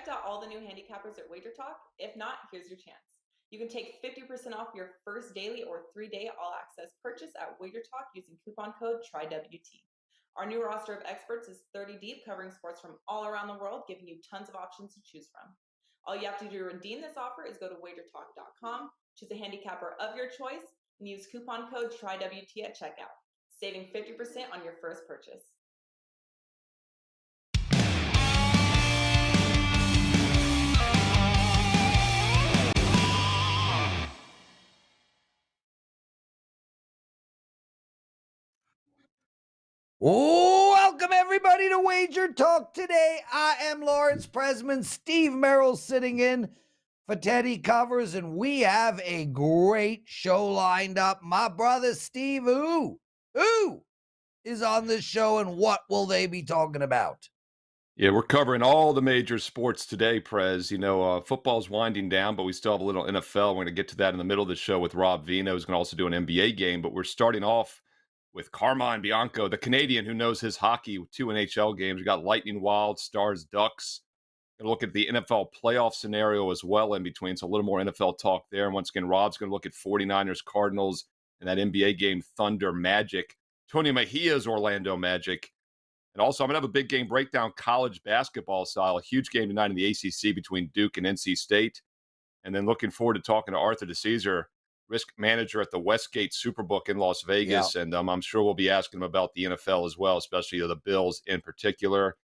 checked out all the new handicappers at WagerTalk? If not, here's your chance. You can take 50% off your first daily or 3-day all-access purchase at WagerTalk using coupon code TRYWT. Our new roster of experts is 30 deep, covering sports from all around the world, giving you tons of options to choose from. All you have to do to redeem this offer is go to WagerTalk.com, choose a handicapper of your choice, and use coupon code TRYWT at checkout, saving 50% on your first purchase. Welcome, everybody, to Wager Talk Today. I am Lawrence Presman. Steve Merril sitting in for Teddy Covers, and we have a great show lined up. My brother Steve, who is on this show, and what will they be talking about? Yeah, we're covering all the major sports today, Prez. You know, football's winding down, but we still have a little NFL. We're going to get to that in the middle of the show with Rob Veno, who's going to also do an NBA game. But we're starting off with Carmine Bianco, the Canadian who knows his hockey with 2 NHL games. We got Lightning Wild, Stars, Ducks. Going to look at the NFL playoff scenario as well in between, so a little more NFL talk there. And once again, Rob's going to look at 49ers, Cardinals, and that NBA game, Thunder, Magic. Tony Mejia's Orlando Magic. And also, I'm going to have a big game breakdown, college basketball style. A huge game tonight in the ACC between Duke and NC State. And then looking forward to talking to Arthur DiCesare, risk manager at the Westgate Superbook in Las Vegas. Yeah. And I'm sure we'll be asking him about the NFL as well, especially the Bills in particular.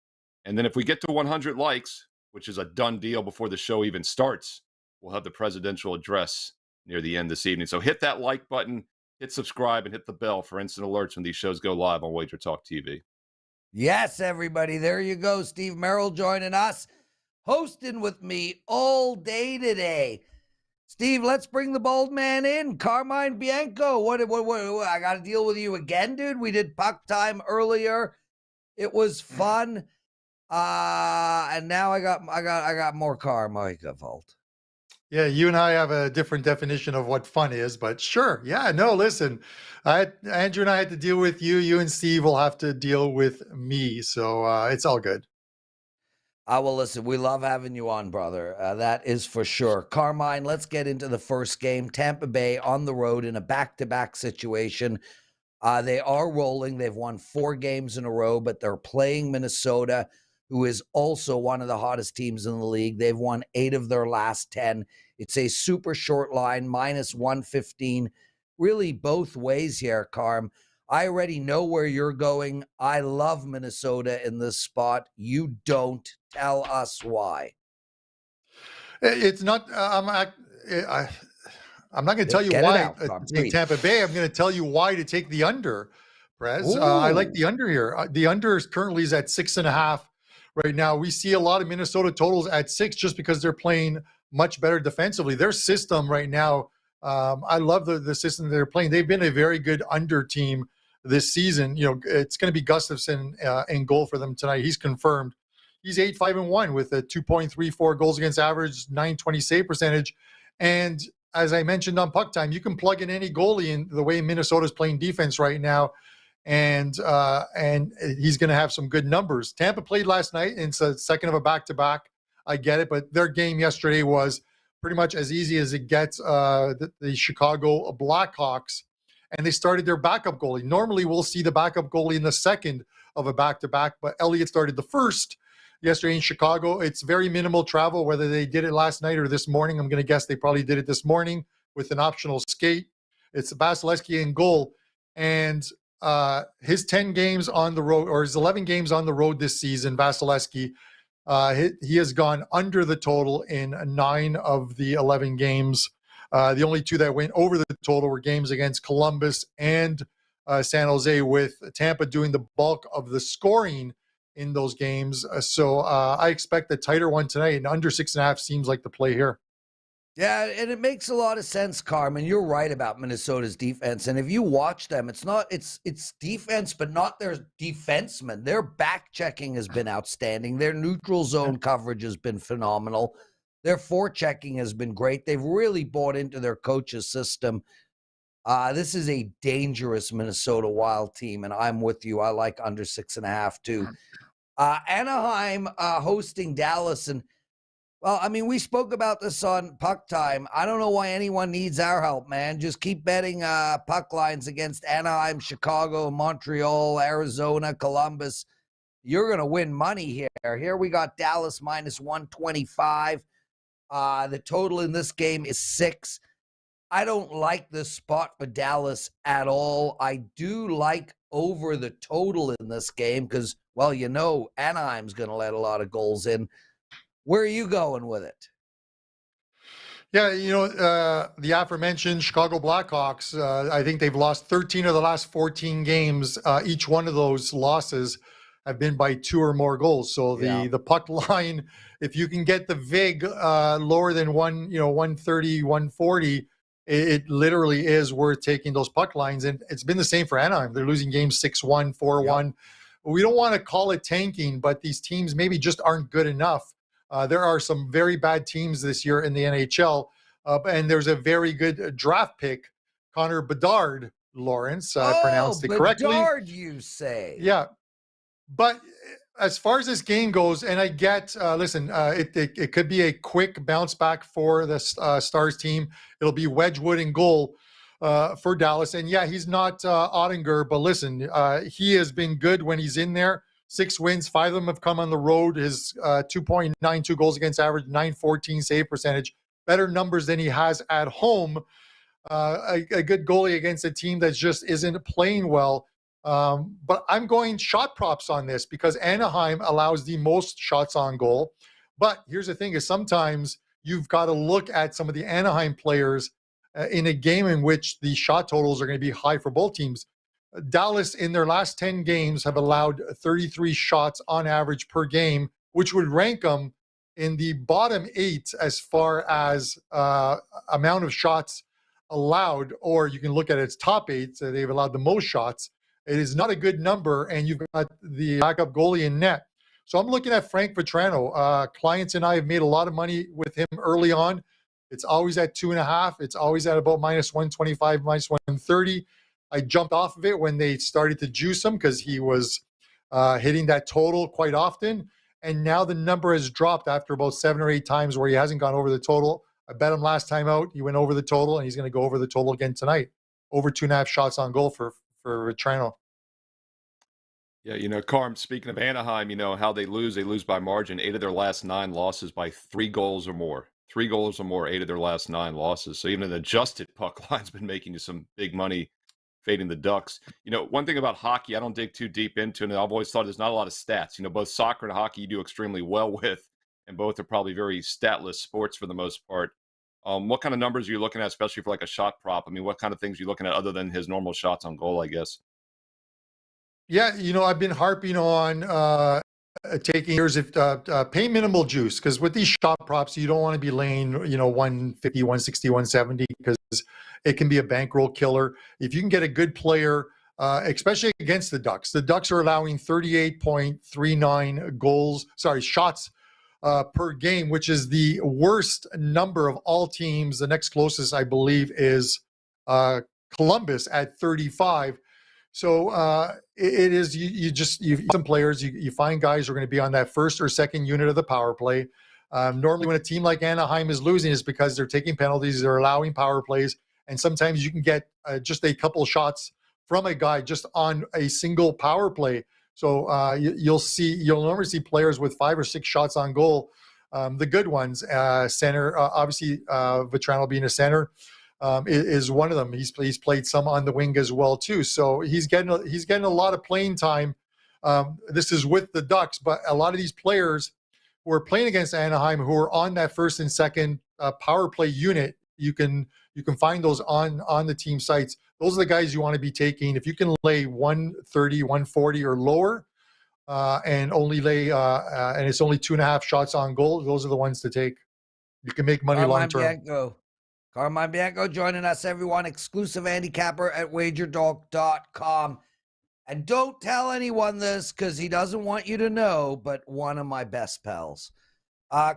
And then if we get to 100 likes, which is a done deal before the show even starts, we'll have the presidential address near the end this evening. So hit that like button, hit subscribe, and hit the bell for instant alerts when these shows go live on Wager Talk TV. Yes, everybody. There you go. Steve Merril joining us, hosting with me all day today. Steve, let's bring the bold man in. Carmine Bianco. What I got to deal with you again, dude. We did puck time earlier. It was fun. And now I got more Carmichael fault. Yeah, you and I have a different definition of what fun is, but sure. Yeah, no, listen, Andrew and I had to deal with you. You and Steve will have to deal with me. So it's all good. Well, listen, we love having you on, brother. That is for sure. Carmine, let's get into the first game. Tampa Bay on the road in a back-to-back situation. They are rolling. They've won 4 games in a row, but they're playing Minnesota, who is also one of the hottest teams in the league. They've won 8 of their last 10. It's a super short line, minus 115. Really both ways here, Carm. I already know where you're going. I love Minnesota in this spot. You don't. Tell us why. It's not, I'm not going to tell you why to take Tampa Bay. I'm going to tell you why to take the under, Prez. I like the under here. The under currently is at 6.5 right now. We see a lot of Minnesota totals at 6 just because they're playing much better defensively. Their system right now, I love the system they're playing. They've been a very good under team this season. You know, it's going to be Gustafson in goal for them tonight. He's confirmed. He's 8-5-1 with a 2.34 goals against average, 920 save percentage. And as I mentioned on puck time, you can plug in any goalie in the way Minnesota's playing defense right now. And he's going to have some good numbers. Tampa played last night, and it's a second of a back-to-back. I get it, but their game yesterday was pretty much as easy as it gets. The Chicago Blackhawks, and they started their backup goalie. Normally, we'll see the backup goalie in the second of a back-to-back, but Elliott started the first yesterday in Chicago. It's very minimal travel, whether they did it last night or this morning. I'm going to guess they probably did it this morning with an optional skate. It's Vasilevsky in goal, and his 10 games on the road, or his 11 games on the road this season, Vasilevsky, he has gone under the total in 9 of the 11 games. The only 2 that went over the total were games against Columbus and San Jose, with Tampa doing the bulk of the scoring in those games. So I expect a tighter one tonight, and under 6.5 seems like the play here. Yeah, and it makes a lot of sense, Carmen. You're right about Minnesota's defense. And if you watch them, it's defense, but not their defensemen. Their back checking has been outstanding. Their neutral zone coverage has been phenomenal. Their forechecking has been great. They've really bought into their coach's system. This is a dangerous Minnesota Wild team, and I'm with you. I like under 6.5 too. Anaheim hosting Dallas, and Well, I mean, we spoke about this on Puck Time. I don't know why anyone needs our help, man. Just keep betting puck lines against Anaheim, Chicago, Montreal, Arizona, Columbus. You're going to win money here. Here we got Dallas minus 125. The total in this game is 6. I don't like this spot for Dallas at all. I do like over the total in this game because, well, Anaheim's going to let a lot of goals in. Where are you going with it? Yeah, the aforementioned Chicago Blackhawks, I think they've lost 13 of the last 14 games. Each one of those losses have been by 2 or more goals. So the puck line, if you can get the VIG lower than 130, 140, it literally is worth taking those puck lines. And it's been the same for Anaheim. They're losing games 6-1, 4-1. Yep. We don't want to call it tanking, but these teams maybe just aren't good enough. There are some very bad teams this year in the NHL, and there's a very good draft pick, Connor Bedard, Lawrence. I pronounced it correctly. Bedard, you say? Yeah. But as far as this game goes, and I get, it could be a quick bounce back for the Stars team. It'll be Wedgwood in goal for Dallas. And yeah, he's not Ottinger, but listen, he has been good when he's in there. 6 wins, 5 of them have come on the road. His 2.92 goals against average, 914 save percentage, better numbers than he has at home. A good goalie against a team that just isn't playing well. But I'm going shot props on this because Anaheim allows the most shots on goal. But here's the thing is sometimes you've got to look at some of the Anaheim players in a game in which the shot totals are going to be high for both teams. Dallas, in their last 10 games, have allowed 33 shots on average per game, which would rank them in the bottom 8 as far as amount of shots allowed, or you can look at its top 8. So they've allowed the most shots. It is not a good number, and you've got the backup goalie in net. So I'm looking at Frank Vatrano. Clients and I have made a lot of money with him early on. It's always at 2.5. It's always at about minus 125, minus 130. I jumped off of it when they started to juice him because he was hitting that total quite often. And now the number has dropped after about 7 or 8 times where he hasn't gone over the total. I bet him last time out, he went over the total, and he's going to go over the total again tonight. Over 2.5 shots on goal for Vatrano. Yeah, Carm, speaking of Anaheim, how they lose by margin. 8 of their last 9 losses by 3 goals or more. 3 goals or more, 8 of their last 9 losses. So even an adjusted puck line's been making you some big money fading the Ducks. One thing about hockey I don't dig too deep into, and I've always thought there's not a lot of stats. Both soccer and hockey you do extremely well with, and both are probably very statless sports for the most part. What kind of numbers are you looking at, especially for like a shot prop? I mean, what kind of things are you looking at other than his normal shots on goal, I guess? Yeah, I've been harping on taking years of pay minimal juice, because with these shot props, you don't want to be laying, 150, 160, 170, because it can be a bankroll killer. If you can get a good player, especially against the Ducks are allowing 38.39 shots per game, which is the worst number of all teams. The next closest, I believe, is Columbus at 35. So it is, you some players, you find guys who are going to be on that first or second unit of the power play. Normally when a team like Anaheim is losing, it's because they're taking penalties, they're allowing power plays, and sometimes you can get just a couple shots from a guy just on a single power play. So you'll normally see players with 5 or 6 shots on goal. The good ones, center, obviously Vatrano being a center, is one of them. He's played some on the wing as well too. So he's getting a lot of playing time. This is with the Ducks, but a lot of these players who are playing against Anaheim, who are on that first and second power play unit, you can find those on the team sites. Those are the guys you want to be taking. If you can lay 130, 140 or lower, and only lay and it's only 2.5 shots on goal, those are the ones to take. You can make money long term. Carmine Bianco joining us, everyone. Exclusive handicapper at WagerTalk.com. And don't tell anyone this because he doesn't want you to know, but one of my best pals.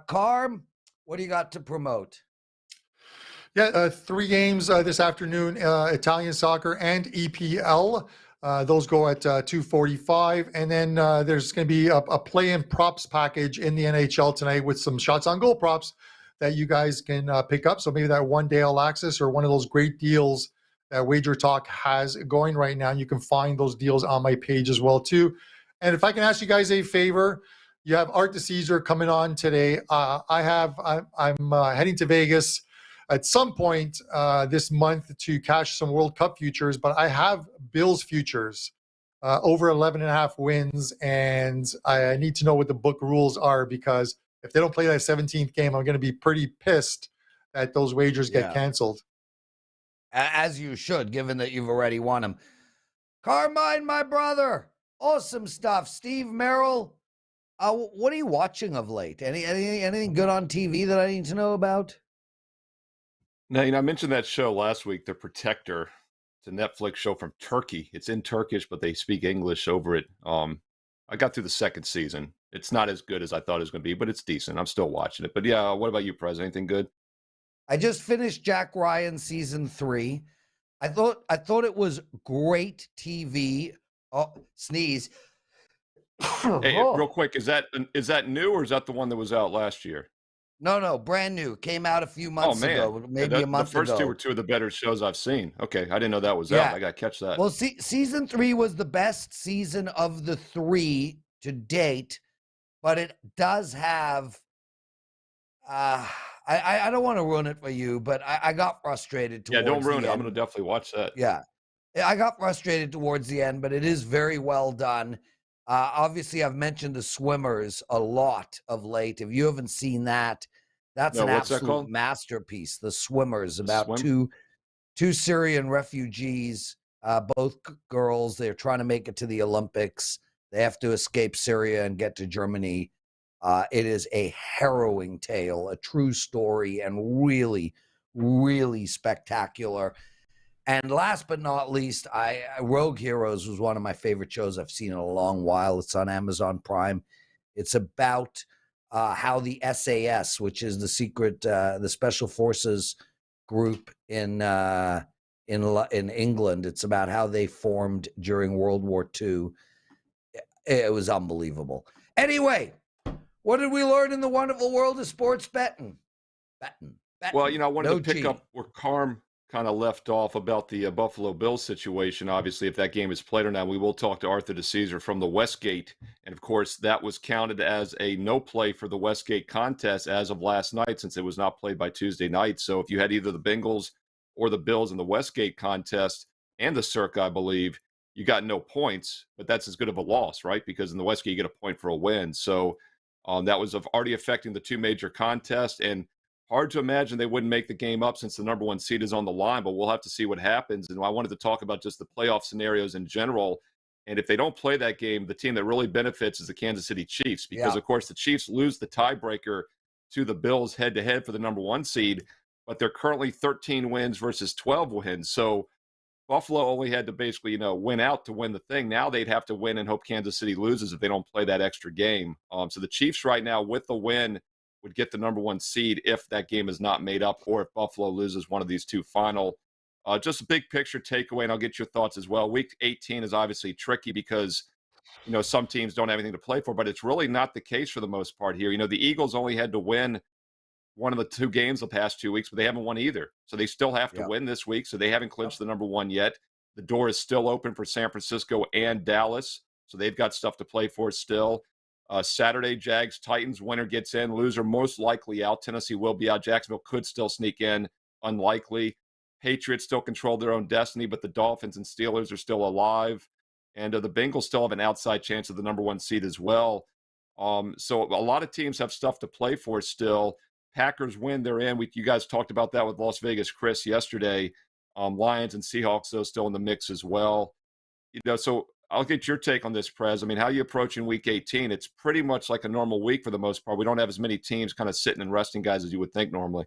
Carm, what do you got to promote? Yeah, 3 games this afternoon, Italian soccer and EPL. Those go at 245, and then there's going to be a play-in props package in the NHL tonight with some shots on goal props that you guys can pick up. So maybe that one-day all access or one of those great deals that WagerTalk has going right now. You can find those deals on my page as well too. And if I can ask you guys a favor, you have Art DiCesare coming on today. I'm heading to Vegas at some point this month to cash some World Cup futures, but I have Bills futures over 11.5 wins, and I need to know what the book rules are, because if they don't play that 17th game, I'm going to be pretty pissed that those wagers get canceled. As you should, given that you've already won them. Carmine, my brother, awesome stuff. Steve Merril, what are you watching of late? Anything good on TV that I need to know about? Now, I mentioned that show last week, The Protector. It's a Netflix show from Turkey. It's in Turkish, but they speak English over it. I got through the second season. It's not as good as I thought it was going to be, but it's decent. I'm still watching it. But yeah, what about you, Prez? Anything good? I just finished Jack Ryan season 3. I thought it was great TV. Oh, sneeze. Hey, real quick, is that new, or is that the one that was out last year? No, brand new. Came out a few months ago, maybe a month ago. The first two were two of the better shows I've seen. Okay, I didn't know that was out. I got to catch that. Well, season 3 was the best season of the 3 to date, but it does have I don't want to ruin it for you, but I got frustrated towards don't ruin the it. end. I'm going to definitely watch that. Yeah. I got frustrated towards the end, but it is very well done. Obviously, I've mentioned The Swimmers a lot of late. If you haven't seen that, that's an absolute masterpiece. The Swimmers, about two Syrian refugees, both girls. They're trying to make it to the Olympics. They have to escape Syria and get to Germany. It is a harrowing tale, a true story, and really, really spectacular. And last but not least, Rogue Heroes was one of my favorite shows I've seen in a long while. It's on Amazon Prime. It's about how the SAS, which is the Special Forces group in England, it's about how they formed during World War II. It was unbelievable. Anyway, what did we learn in the wonderful world of sports betting? Well, I wanted to pick up where Carm kind of left off about the Buffalo Bills situation. Obviously, if that game is played or not, we will talk to Arthur DiCesare from the Westgate. And of course, that was counted as a no play for the Westgate contest as of last night, since it was not played by Tuesday night. So if you had either the Bengals or the Bills in the Westgate contest and the Circa, I believe, you got no points, but that's as good of a loss, right? Because in the Westgate, you get a point for a win. So that was already affecting the two major contests, and hard to imagine they wouldn't make the game up since the number 1 seed is on the line, but we'll have to see what happens. And I wanted to talk about just the playoff scenarios in general. And if they don't play that game, the team that really benefits is the Kansas City Chiefs, because of course the Chiefs lose the tiebreaker to the Bills head-to-head for the number 1 seed, but they're currently 13 wins versus 12 wins. So Buffalo only had to basically, win out to win the thing. Now they'd have to win and hope Kansas City loses if they don't play that extra game. So the Chiefs right now, with the win, would get the number 1 seed if that game is not made up, or if Buffalo loses one of these two final. Just a big picture takeaway, and I'll get your thoughts as well. Week 18 is obviously tricky because, some teams don't have anything to play for, but it's really not the case for the most part here. The Eagles only had to win one of the 2 games the past 2 weeks, but they haven't won either. So they still have to win this week. So they haven't clinched the number 1 yet. The door is still open for San Francisco and Dallas. So they've got stuff to play for still. Saturday, Jags, Titans, winner gets in. Loser most likely out. Tennessee will be out. Jacksonville could still sneak in. Unlikely. Patriots still control their own destiny, but the Dolphins and Steelers are still alive. And the Bengals still have an outside chance of the number 1 seed as well. So a lot of teams have stuff to play for still. Packers win, they're in. You guys talked about that with Las Vegas Chris yesterday. Lions and Seahawks, though, still in the mix as well. So I'll get your take on this, Prez. How are you approaching Week 18? It's pretty much like a normal week for the most part. We don't have as many teams kind of sitting and resting guys as you would think normally.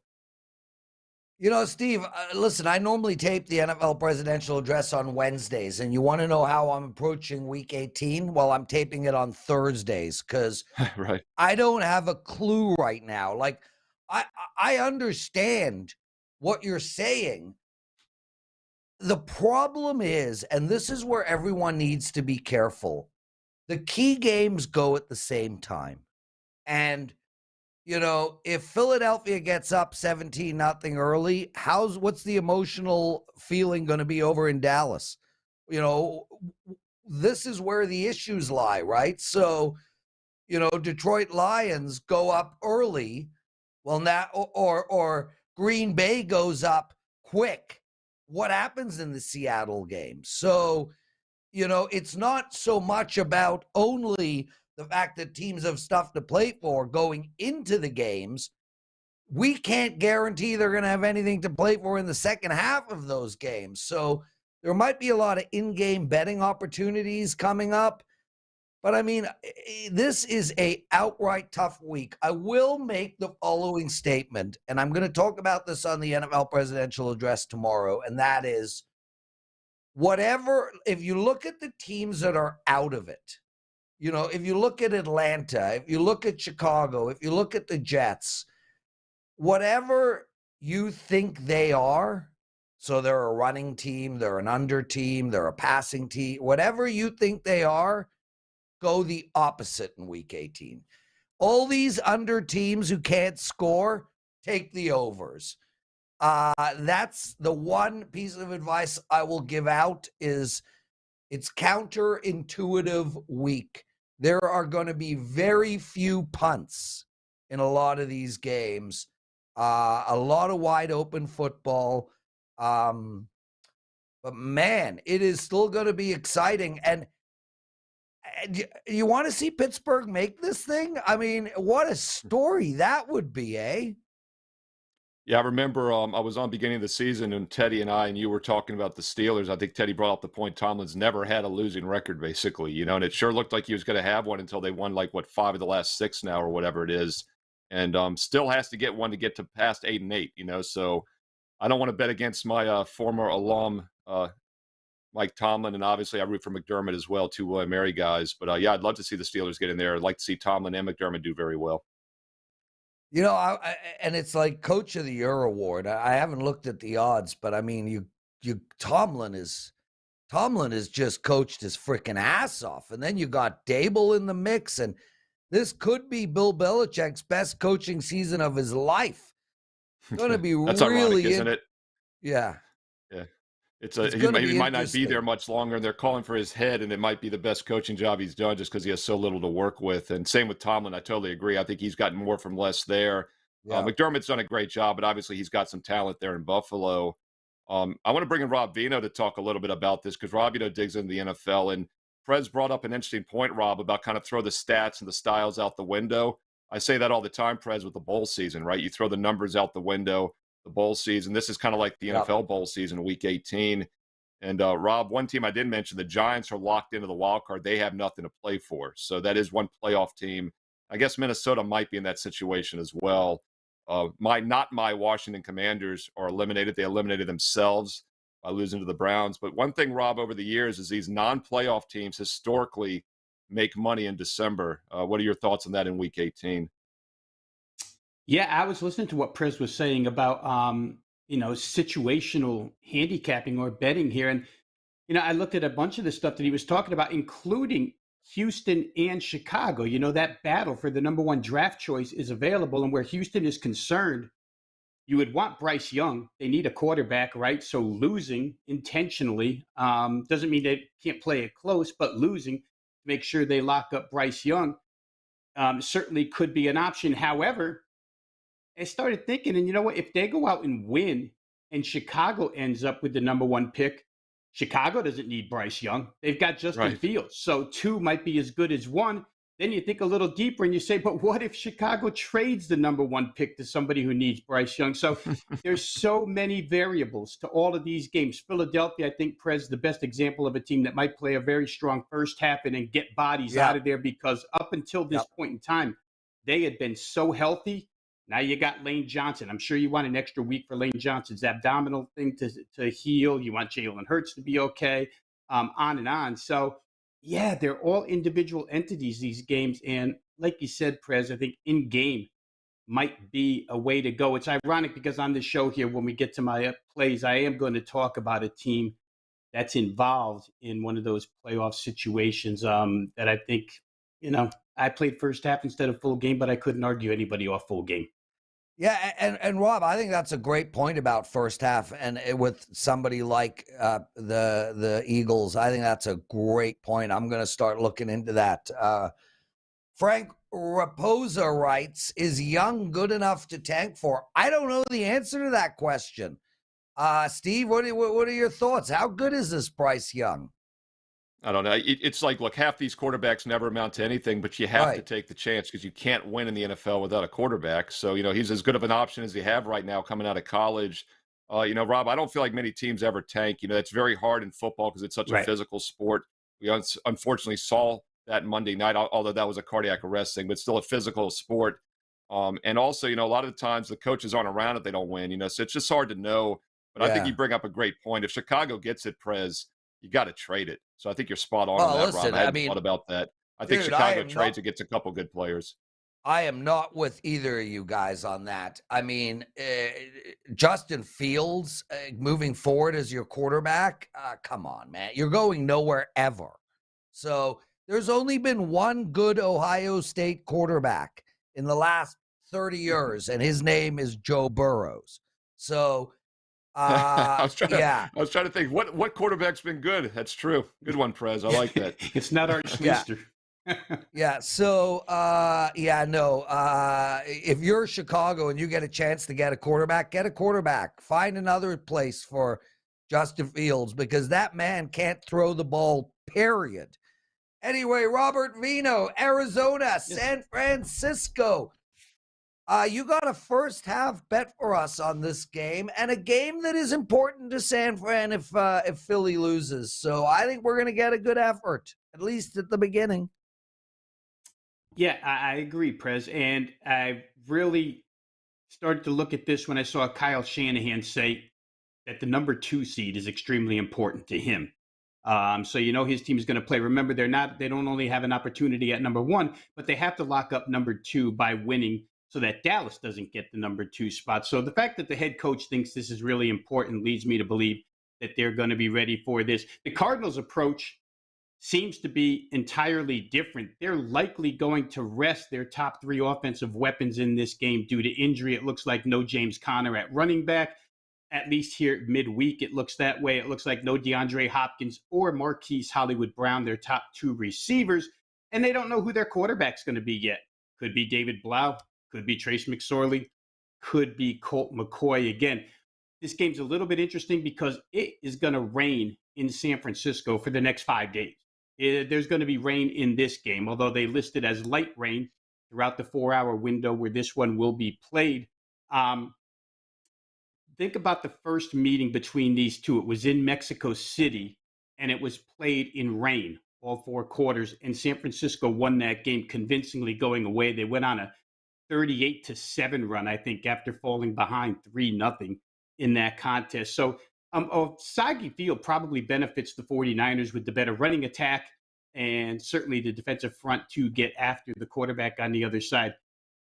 Steve, listen, I normally tape the NFL presidential address on Wednesdays, and you want to know how I'm approaching Week 18? Well, I'm taping it on Thursdays because right. I don't have a clue right now. Like, I understand what you're saying. the problem is, and this is where everyone needs to be careful, the key games go at the same time. And, if Philadelphia gets up 17-0 early, what's the emotional feeling going to be over in Dallas? This is where the issues lie, right? So, Detroit Lions go up early. Well, now, or Green Bay goes up quick. What happens in the Seattle game? So, it's not so much about only the fact that teams have stuff to play for going into the games. We can't guarantee they're going to have anything to play for in the second half of those games. So there might be a lot of in-game betting opportunities coming up. But I mean, this is a outright tough week. I will make the following statement, and I'm going to talk about this on the NFL presidential address tomorrow, and that is, if you look at the teams that are out of it, if you look at Atlanta, if you look at Chicago, if you look at the Jets, whatever you think they are, so they're a running team, they're an under team, they're a passing team, whatever you think they are, go the opposite in week 18. All these under teams who can't score, take the overs. That's the one piece of advice I will give out is it's counterintuitive week. There are going to be very few punts in a lot of these games, a lot of wide open football. But man, it is still going to be exciting. And you want to see Pittsburgh make this thing? I mean, what a story that would be, eh? Yeah, I remember I was on beginning of the season and Teddy and I and you were talking about the Steelers. I think Teddy brought up the point Tomlin's never had a losing record, basically, and it sure looked like he was going to have one until they won 5 of the last 6 now or whatever it is. And still has to get one to get to past 8-8, so I don't want to bet against my former alum, Mike Tomlin, and obviously I root for McDermott as well, two William Mary guys. But yeah, I'd love to see the Steelers get in there. I'd like to see Tomlin and McDermott do very well. And it's like Coach of the Year award. I haven't looked at the odds, but I mean, Tomlin has just coached his freaking ass off, and then you got Dable in the mix, and this could be Bill Belichick's best coaching season of his life. It's going to be That's really ironic, isn't it? Yeah. Yeah. He might not be there much longer, and they're calling for his head, and it might be the best coaching job he's done just because he has so little to work with. And same with Tomlin. I totally agree. I think he's gotten more from less there. Yeah. McDermott's done a great job, but obviously he's got some talent there in Buffalo. I want to bring in Rob Veno to talk a little bit about this because Rob, digs into the NFL. And Prez brought up an interesting point, Rob, about kind of throw the stats and the styles out the window. I say that all the time, Prez, with the bowl season, right? You throw the numbers out the window. The bowl season. This is kind of like the NFL bowl season, week 18. And Rob, one team I did mention, the Giants are locked into the wild card. They have nothing to play for. So that is one playoff team. I guess Minnesota might be in that situation as well. My Washington Commanders are eliminated. They eliminated themselves by losing to the Browns. But one thing, Rob, over the years is these non-playoff teams historically make money in December. What are your thoughts on that in week 18? Yeah, I was listening to what Prez was saying about, situational handicapping or betting here. And, I looked at a bunch of the stuff that he was talking about, including Houston and Chicago. That battle for the number one draft choice is available. And where Houston is concerned, you would want Bryce Young. They need a quarterback, right? So losing intentionally doesn't mean they can't play it close, but losing to make sure they lock up Bryce Young certainly could be an option. However, I started thinking, and you know what? If they go out and win and Chicago ends up with the number one pick, Chicago doesn't need Bryce Young. They've got Justin Fields. So 2 might be as good as 1. Then you think a little deeper and you say, but what if Chicago trades the number 1 pick to somebody who needs Bryce Young? So there's so many variables to all of these games. Philadelphia, I think, Prez, the best example of a team that might play a very strong first half and then get bodies out of there because up until this point in time, they had been so healthy. Now you got Lane Johnson. I'm sure you want an extra week for Lane Johnson's abdominal thing to heal. You want Jalen Hurts to be okay, on and on. So, yeah, they're all individual entities, these games. And like you said, Prez, I think in game, might be a way to go. It's ironic because on the show here, when we get to my plays, I am going to talk about a team that's involved in one of those playoff situations that I think, I played first half instead of full game, but I couldn't argue anybody off full game. Yeah, and Rob, I think that's a great point about first half, and with somebody like the Eagles, I think that's a great point. I'm going to start looking into that. Frank Raposa writes, is Young good enough to tank for? I don't know the answer to that question. Steve, what are your thoughts? How good is this Bryce Young? I don't know. It's like, look, half these quarterbacks never amount to anything, but you have to take the chance because you can't win in the NFL without a quarterback. So, he's as good of an option as you have right now coming out of college. Rob, I don't feel like many teams ever tank. It's very hard in football because it's such a physical sport. We unfortunately saw that Monday night, although that was a cardiac arrest thing, but still a physical sport. And also, a lot of the times the coaches aren't around if they don't win, so it's just hard to know. But I think you bring up a great point. If Chicago gets it, Prez, you got to trade it. So I think you're spot on that, listen, Rob. I hadn't thought about that. I think Chicago trades and gets a couple good players. I am not with either of you guys on that. I mean, Justin Fields moving forward as your quarterback, come on, man. You're going nowhere ever. So there's only been one good Ohio State quarterback in the last 30 years, and his name is Joe Burrows. So I was trying to think what quarterback's been good. That's true. Good one, Prez. I like that. It's not Art Schlichter. So if you're Chicago and you get a chance to get a quarterback. Find another place for Justin Fields because that man can't throw the ball, period. Anyway, Robert Veno, Arizona, San Francisco. You got a first half bet for us on this game, and a game that is important to San Fran if Philly loses. So I think we're going to get a good effort, at least at the beginning. Yeah, I agree, Prez. And I really started to look at this when I saw Kyle Shanahan say that the number 2 seed is extremely important to him. So his team is going to play. Remember, they don't only have an opportunity at number 1, but they have to lock up number 2 by winning so that Dallas doesn't get the number 2 spot. So the fact that the head coach thinks this is really important leads me to believe that they're going to be ready for this. The Cardinals' approach seems to be entirely different. They're likely going to rest their top 3 offensive weapons in this game due to injury. It looks like no James Conner at running back. At least here midweek, it looks that way. It looks like no DeAndre Hopkins or Marquise Hollywood Brown, their top 2 receivers. And they don't know who their quarterback's going to be yet. Could be David Blau. Could be Trace McSorley. Could be Colt McCoy. Again, this game's a little bit interesting because it is going to rain in San Francisco for the next 5 days. There's going to be rain in this game, although they listed as light rain throughout the 4-hour window where this one will be played. Think about the first meeting between these two. It was in Mexico City, and it was played in rain all 4 quarters, and San Francisco won that game convincingly going away. They went on a 38-7 run, I think, after falling behind 3-0 in that contest. So soggy field probably benefits the 49ers with the better running attack and certainly the defensive front to get after the quarterback on the other side.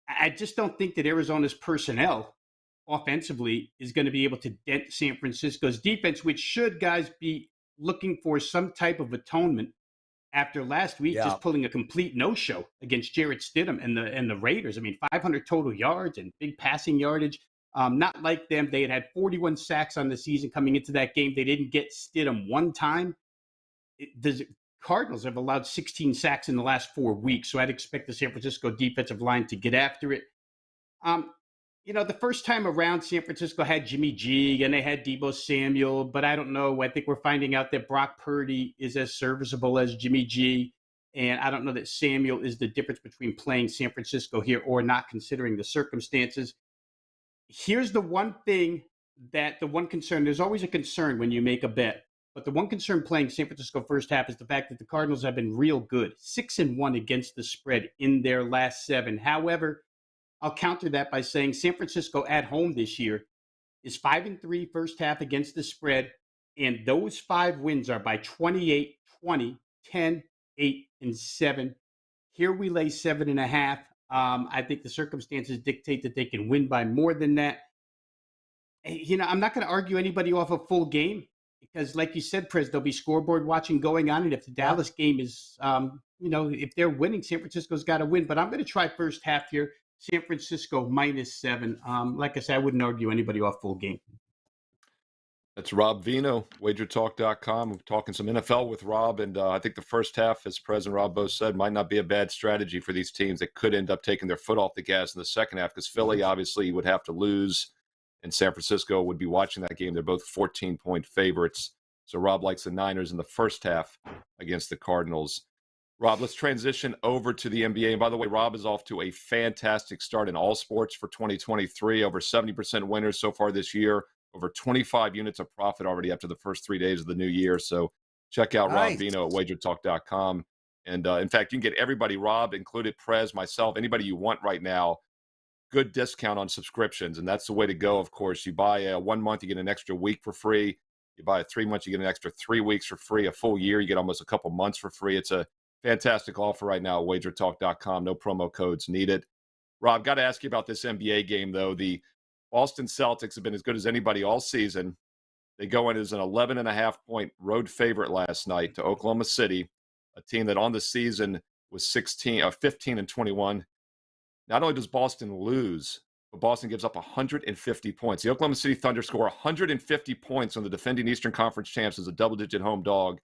I just don't think that Arizona's personnel offensively is going to be able to dent San Francisco's defense, which should, guys, be looking for some type of atonement after last week just pulling a complete no-show against Jarrett Stidham and the Raiders. I mean, 500 total yards and big passing yardage. Not like them. They had 41 sacks on the season coming into that game. They didn't get Stidham one time. The Cardinals have allowed 16 sacks in the last 4 weeks, so I'd expect the San Francisco defensive line to get after it. The first time around, San Francisco had Jimmy G and they had Deebo Samuel, but I don't know. I think we're finding out that Brock Purdy is as serviceable as Jimmy G, and I don't know that Samuel is the difference between playing San Francisco here or not, considering the circumstances. Here's the one thing the one concern, there's always a concern when you make a bet, but the one concern playing San Francisco first half is the fact that the Cardinals have been real good, 6-1 against the spread in their last 7. However, I'll counter that by saying San Francisco at home this year is 5-3 first half against the spread, and those 5 wins are by 28, 20, 10, 8, and 7. Here we lay 7.5. I think the circumstances dictate that they can win by more than that. I'm not going to argue anybody off a full game because, like you said, Prez, there'll be scoreboard watching going on. And if the Dallas game is, if they're winning, San Francisco's got to win. But I'm going to try first half here. San Francisco -7. Like I said, I wouldn't argue anybody off full game. That's Rob Veno, WagerTalk.com. We're talking some NFL with Rob, and I think the first half, as Prez and Rob both said, might not be a bad strategy for these teams that could end up taking their foot off the gas in the second half because Philly obviously would have to lose, and San Francisco would be watching that game. They're both 14-point favorites. So Rob likes the Niners in the first half against the Cardinals. Rob, let's transition over to the NBA. And by the way, Rob is off to a fantastic start in all sports for 2023. Over 70% winners so far this year. Over 25 units of profit already after the first 3 days of the new year. So check out Rob Veno at WagerTalk.com. And in fact, you can get everybody, Rob included, Prez, myself, anybody you want right now, good discount on subscriptions. And that's the way to go, of course. You buy 1 month, you get an extra week for free. You buy 3 months, you get an extra 3 weeks for free. A full year, you get almost a couple months for free. It's a fantastic offer right now at WagerTalk.com. No promo codes needed. Rob, got to ask you about this NBA game, though. The Boston Celtics have been as good as anybody all season. They go in as an 11.5-point road favorite last night to Oklahoma City, a team that on the season was 15-21. Not only does Boston lose, but Boston gives up 150 points. The Oklahoma City Thunder score 150 points on the defending Eastern Conference champs as a double-digit home dog.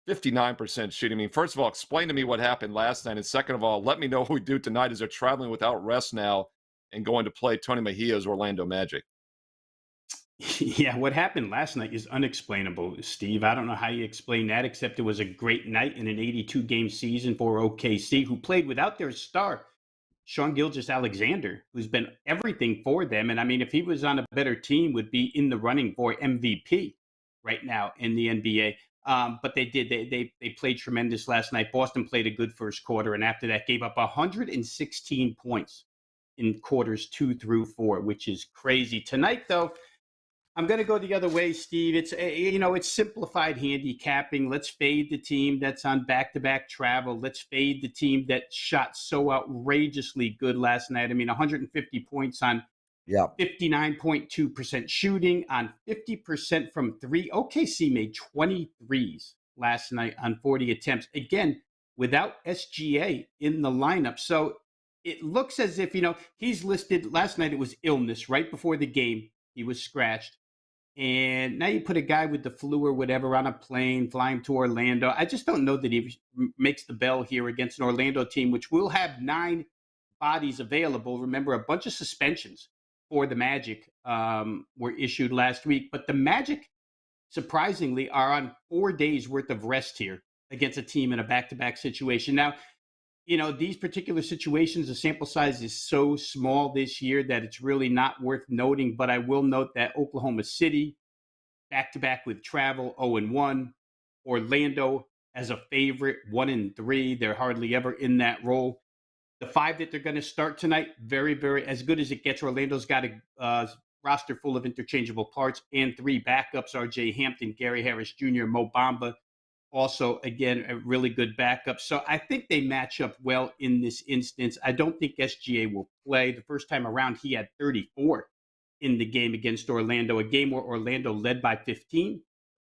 59% shooting. I mean, first of all, explain to me what happened last night. And second of all, let me know what we do tonight as they're traveling without rest now and going to play Tony Mejia's Orlando Magic. Yeah, what happened last night is unexplainable, Steve. I don't know how you explain that, except it was a great night in an 82-game season for OKC, who played without their star, Sean Gilgeous-Alexander, who's been everything for them. And I mean, if he was on a better team, would be in the running for MVP right now in the NBA. But they did. They played tremendous last night. Boston played a good first quarter, and after that gave up 116 points in quarters 2 through 4, which is crazy. Tonight, though, I'm going to go the other way, Steve. It's simplified handicapping. Let's fade the team that's on back-to-back travel. Let's fade the team that shot so outrageously good last night. I mean, 150 points on 59.2% shooting, on 50% from three. OKC made 23s last night on 40 attempts. Again, without SGA in the lineup. So it looks as if, he's listed last night. It was illness right before the game. He was scratched. And now you put a guy with the flu or whatever on a plane flying to Orlando. I just don't know that he makes the bell here against an Orlando team, which will have 9 bodies available. Remember, a bunch of suspensions for the Magic were issued last week. But the Magic, surprisingly, are on 4 days worth of rest here against a team in a back-to-back situation. Now, these particular situations, the sample size is so small this year that it's really not worth noting. But I will note that Oklahoma City, back-to-back with travel, 0-1. Orlando as a favorite, 1-3. They're hardly ever in that role. The 5 that they're going to start tonight, very, very as good as it gets. Orlando's got a roster full of interchangeable parts and 3 backups, R.J. Hampton, Gary Harris Jr., Mo Bamba. Also, again, a really good backup. So I think they match up well in this instance. I don't think SGA will play. The first time around, he had 34 in the game against Orlando, a game where Orlando led by 15.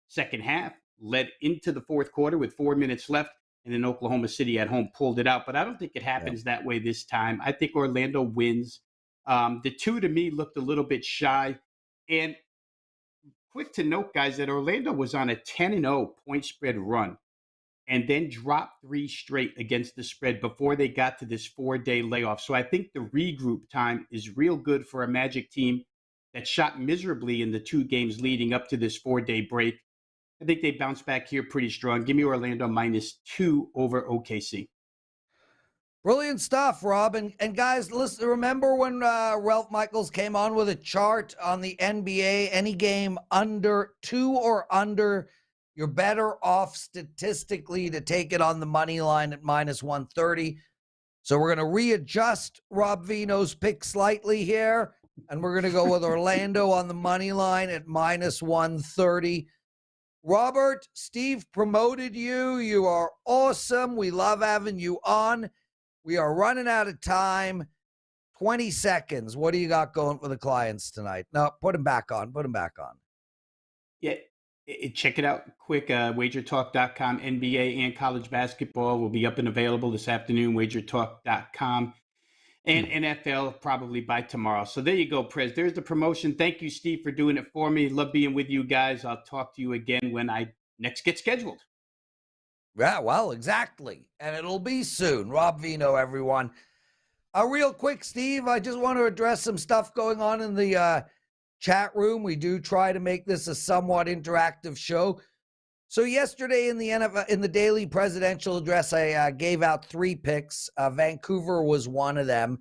Second half, led into the fourth quarter with 4 minutes left, and then Oklahoma City at home pulled it out. But I don't think it happens that way this time. I think Orlando wins. The 2 to me looked a little bit shy. And quick to note, guys, that Orlando was on a 10-0 point spread run and then dropped 3 straight against the spread before they got to this 4-day layoff. So I think the regroup time is real good for a Magic team that shot miserably in the 2 games leading up to this 4-day break. I think they bounce back here pretty strong. Give me Orlando -2 over OKC. Brilliant stuff, Rob. And guys, listen, remember when Ralph Michaels came on with a chart on the NBA, any game under 2 or under, you're better off statistically to take it on the money line at -130. So we're going to readjust Rob Veno's pick slightly here, and we're going to go with Orlando on the money line at -130. Robert, Steve promoted you. You are awesome. We love having you on. We are running out of time. 20 seconds. What do you got going for the clients tonight? No, put him back on. Put him back on. Yeah, check it out quick. WagerTalk.com, NBA and college basketball will be up and available this afternoon. WagerTalk.com and NFL probably by tomorrow. So there you go, Prez. There's the promotion. Thank you, Steve, for doing it for me. Love being with you guys. I'll talk to you again when I next get scheduled. Yeah, well, exactly. And it'll be soon. Rob Veno, everyone. Real quick, Steve, I just want to address some stuff going on in the chat room. We do try to make this a somewhat interactive show. So yesterday in the NFL, in the daily presidential address, I gave out 3 picks. Vancouver was one of them.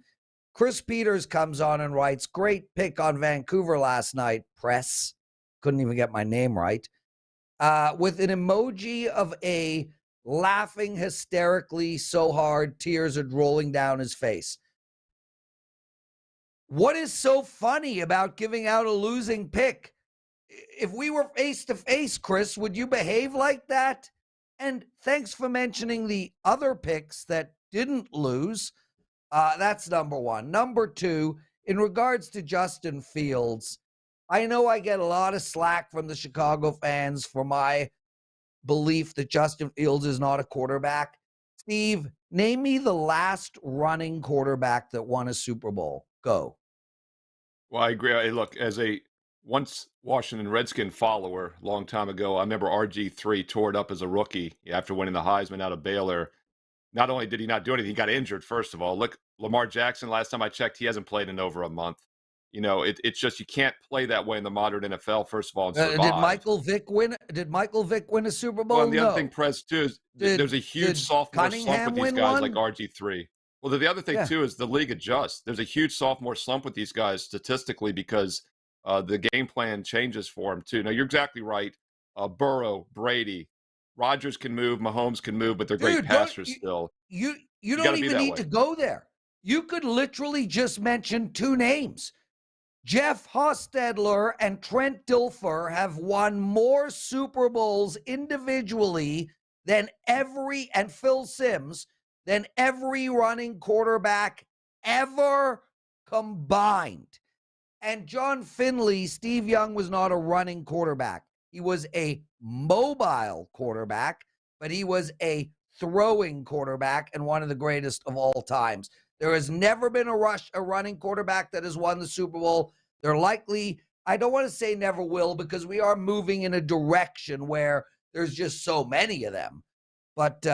Chris Peters comes on and writes, great pick on Vancouver last night, Prez. Couldn't even get my name right. With an emoji of a laughing hysterically so hard, tears are rolling down his face. What is so funny about giving out a losing pick? If we were face to face, Chris, would you behave like that? And thanks for mentioning the other picks that didn't lose. That's number one. Number two, in regards to Justin Fields, I know I get a lot of slack from the Chicago fans for my belief that Justin Fields is not a quarterback. Steve, name me the last running quarterback that won a Super Bowl. Go. Well, I agree. Hey, look, as a once Washington Redskin follower a long time ago, I remember RG3 tore it up as a rookie after winning the Heisman out of Baylor. Not only did he not do anything, he got injured, first of all. Look, Lamar Jackson, last time I checked, he hasn't played in over a month. You know, it's just you can't play that way in the modern NFL, first of all, and survive. Did Michael Vick win a Super Bowl? Well, and the No. other thing, Prez, too, is there's a huge sophomore slump with these guys like RG3. Well, the other thing, too, is the league adjusts. There's a huge sophomore slump with these guys statistically because the game plan changes for them, too. Now, you're exactly right. Burrow, Brady, Rodgers can move, Mahomes can move, but they're great passers still. You don't even need to go there. You could literally just mention 2 names. Jeff Hostetler and Trent Dilfer have won more Super Bowls individually than and Phil Simms, than every running quarterback ever combined. And John Finley, Steve Young was not a running quarterback. He was a mobile quarterback, but he was a throwing quarterback and one of the greatest of all times. There has never been a running quarterback that has won the Super Bowl. They're likely, I don't want to say never will, because we are moving in a direction where there's just so many of them. But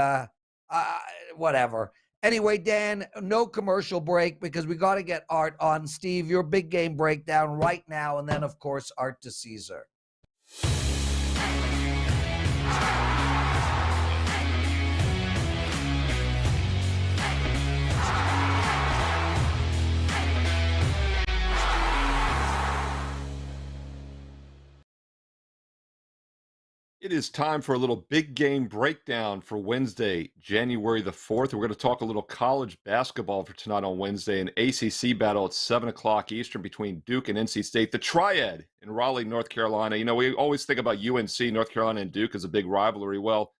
whatever. Anyway, Dan, no commercial break because we got to get Art on. Steve, your big game breakdown right now, and then, of course, Art DiCesare. It is time for a little big game breakdown for Wednesday, January the 4th. We're going to talk a little college basketball for tonight on Wednesday, an ACC battle at 7 o'clock Eastern between Duke and NC State, the Triad in Raleigh, North Carolina. You know, we always think about UNC, North Carolina, and Duke as a big rivalry. Well,